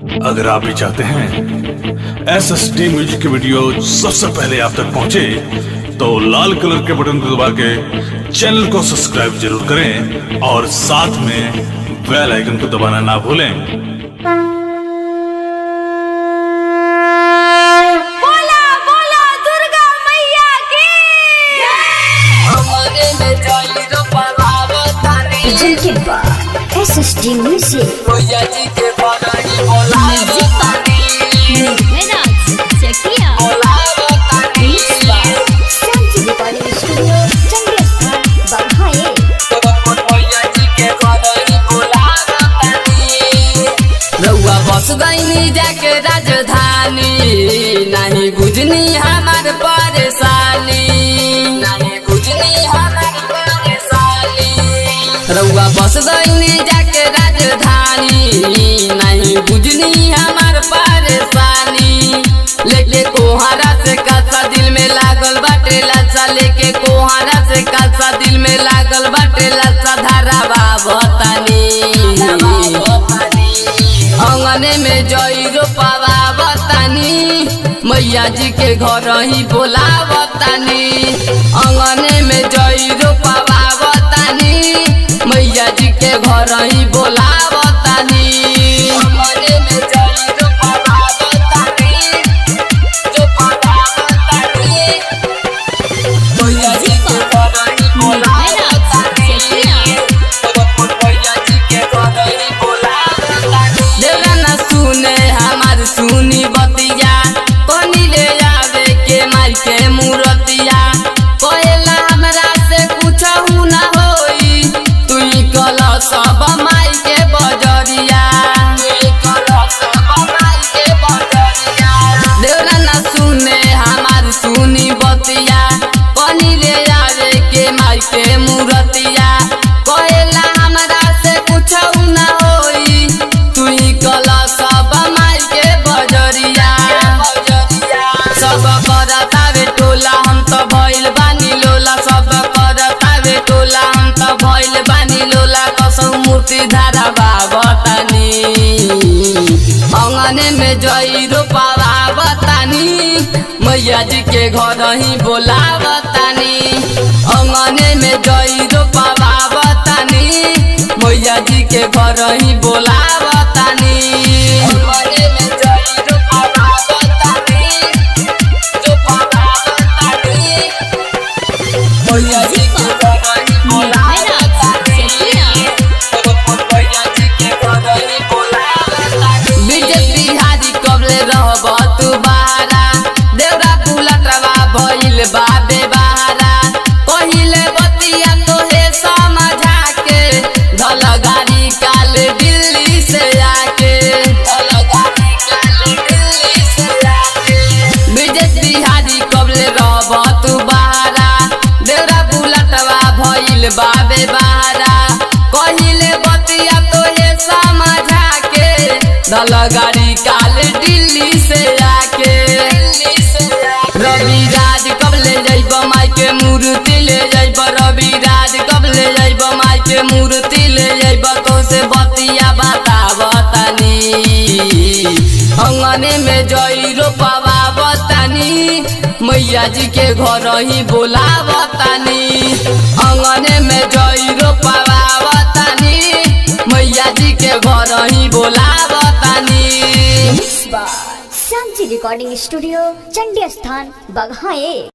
अगर आप भी चाहते हैं SSD म्यूजिक की वीडियो सबसे पहले आप तक पहुंचे, तो लाल कलर के बटन को दबा के चैनल को सब्सक्राइब जरूर करें और साथ में बेल आइकन को दबाना ना भूलें। बोला बोला दुर्गा मैया की presented by SSD Music. Sanji Recording Studio, Chandigarh, Baghaye. रउआ बस गईनी जाके राजधानी, नहीं बुझनी हमार परेशानी, नहीं बुझनी हमार परेशानी। रउआ बस गईनी जाके राजधानी, नहीं बुझनी हमार परेशानी। लेके कोहारा से कासा दिल में लागल बाटे लाशा, लेके कोहारा से कासा दिल में लागल बाटे लाशा। धारावा बतानी अंगने में जई रोपावा बतानी, मैया जी के घर ही बोला बतानी। अंगने में जई रोपावा बतानी, मैया जी के घर ही बोला बतानी। अंगने में जई रोपावा बतानी, रोपावा बतानी, मैया जी के घर ही बोला बतानी। मैया जी के घर ही बोला बतानी। देवरा न सुने हमार सुनी बतिया, कोनी ले आवे के मार के मूरतिया। कोयला हमरा से कुछहु न होई, तुई कल सब माई के बजरिया, तुई कल सब माई के बजरिया। देवरा न सुने हमार सुनी बतिया, कोनी ले आवे के मार के मूरतिया। कोयला हमरा से कुछहु न होई, तुई कल सब माई के बजरिया। सब करतावे टोला हम तो भइल बानी लोला, सब करतावे टोला हम तो भइल बानी लोला। कसौ मूर्ति धारा बतानी, अंगने में जई रोपावा बतानी, मैया जी के घर ही बोला बतानी। अंगने में जई रोपावा बतानी, मैया जी के घर ही बोला बतानी। अंगने में जई रोपावा बतानी, रोपावा बतानी, मैया जी के घर ही बोला बतानी। मैया जी के घर ही बोला बतानी। बीजेपी हारी कबले रहब तू बहारा, देवरा बुलटवा भइल बाबे बहारा। पहिले बतिया तोहे समझा के, धल गाड़ी काल दिल्ली से आके, धल गाड़ी काल दिल्ली से आके। बीजेपी हारी कबले रहब तू बहारा, देवरा बुलटवा भइल बाबे बहारा। पहिले बतिया तोहे समझा के, धल गाड़ी काल दिल्ली से आके। रवि राज कबले जइब माई के मूर्ति ले जइब, रवि राज कबले जइब माई के मूर्ति ले जइब। तो से बतिया बता बतानी, अंगने में जई रोपावा बतानी, मैया जी के घर ही बोला बतानी। अंगने में जई रोपावा बतानी, मैया जी के घर ही बोला बतानी। Sanji Recording Studio, Chandigarh, Baghaye.